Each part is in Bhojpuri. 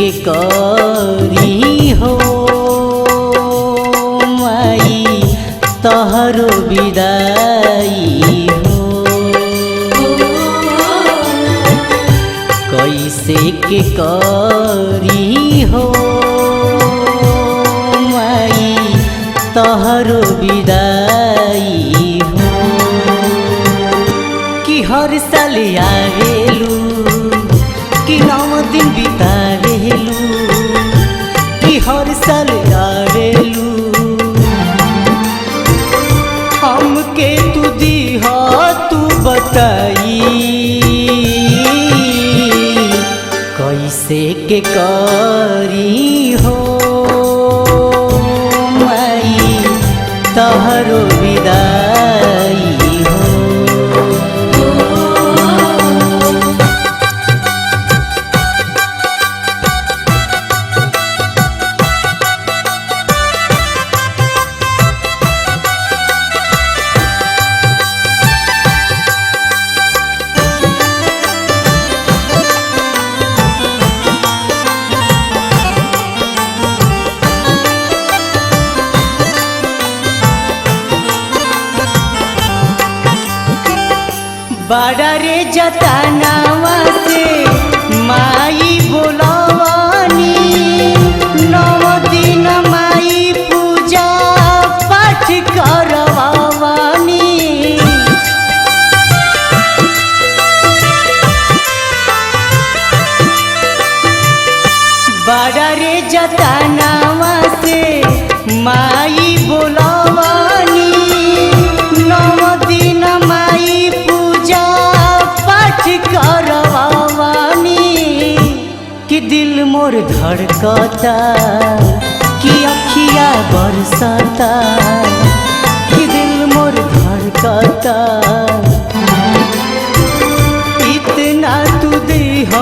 के करी हो माई तहरो विदाई हो। कैसे के करी हो माई तहरो विदाई हो। कि हर साल आवेलू कि 9 दिन बितावेलू कि हर साल आवेलू हमके तू दीह तू बताई कैसे के करी हो माई तहरो विदाई हो। बड़ा रे जतनावा से माई बोलवानी 9 दिन माई पूजा पाठ करवानी। बड़ा रे जतनावा से माई बोलवानी 9 दिन माई करवानी। कि दिल मोर धड़कता कि अखिया बरसता कि दिल मोर धड़कता इतना तू दीह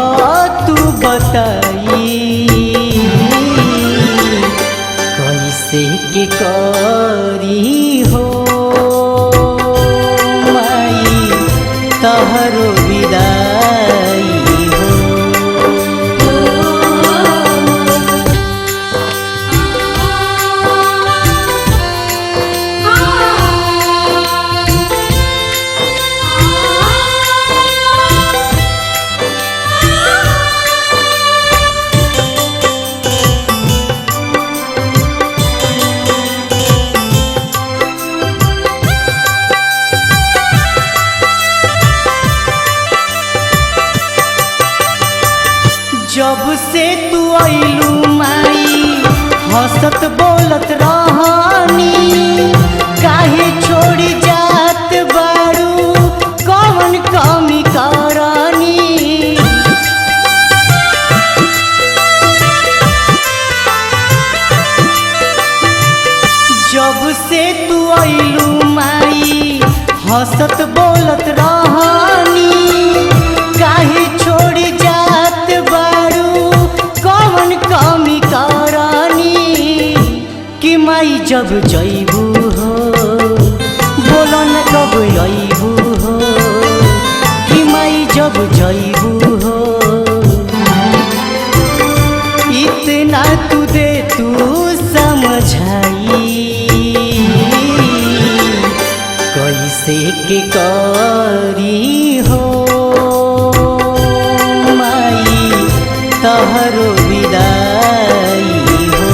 तू बताई कैसे के करी हो माई तहरो विदाई हो। जब से तू आइलू माई हंसत बोलत रहनी काहे छोड़ी जात बारू कौन कमी करनी। जब से तू आइलू माई हंसत बोलत रहनी काहे छोड़ी जात कौन कमी करनी। कि माई जब जइबू हो बोलो न कब अइबू हो कि माई जब जइबू हो इतना तू दे तू समझाई कैसे के करी हो माई तहरो विदाई हो।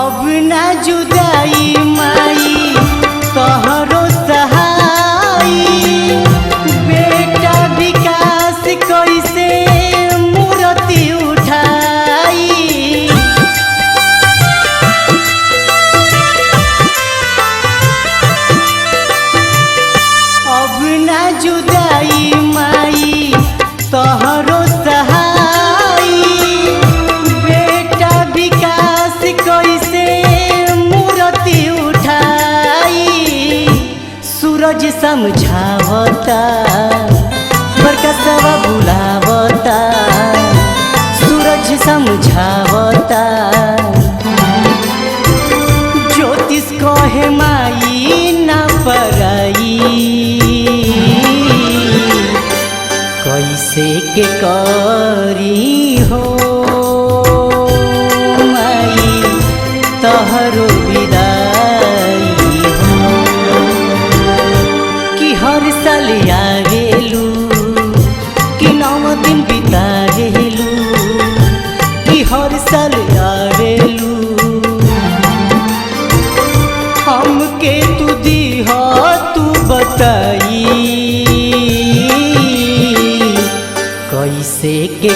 अब ना जुदाई माई तहरो सहाई बेटा विकास कैसे मूर्ति उठाई। अब ना जुदाई माई तहरो सहाई समझावता प्रकाशवा बुलावता सूरज समझावता ज्योतिष कहे माई ना पराई कैसे के करी हो माई तहरो विदाई हो कि हर साल आवेलू कि 9 दिन बितावेलू कि हर साल आवेलू हमके तू दीह तू बताई कैसे के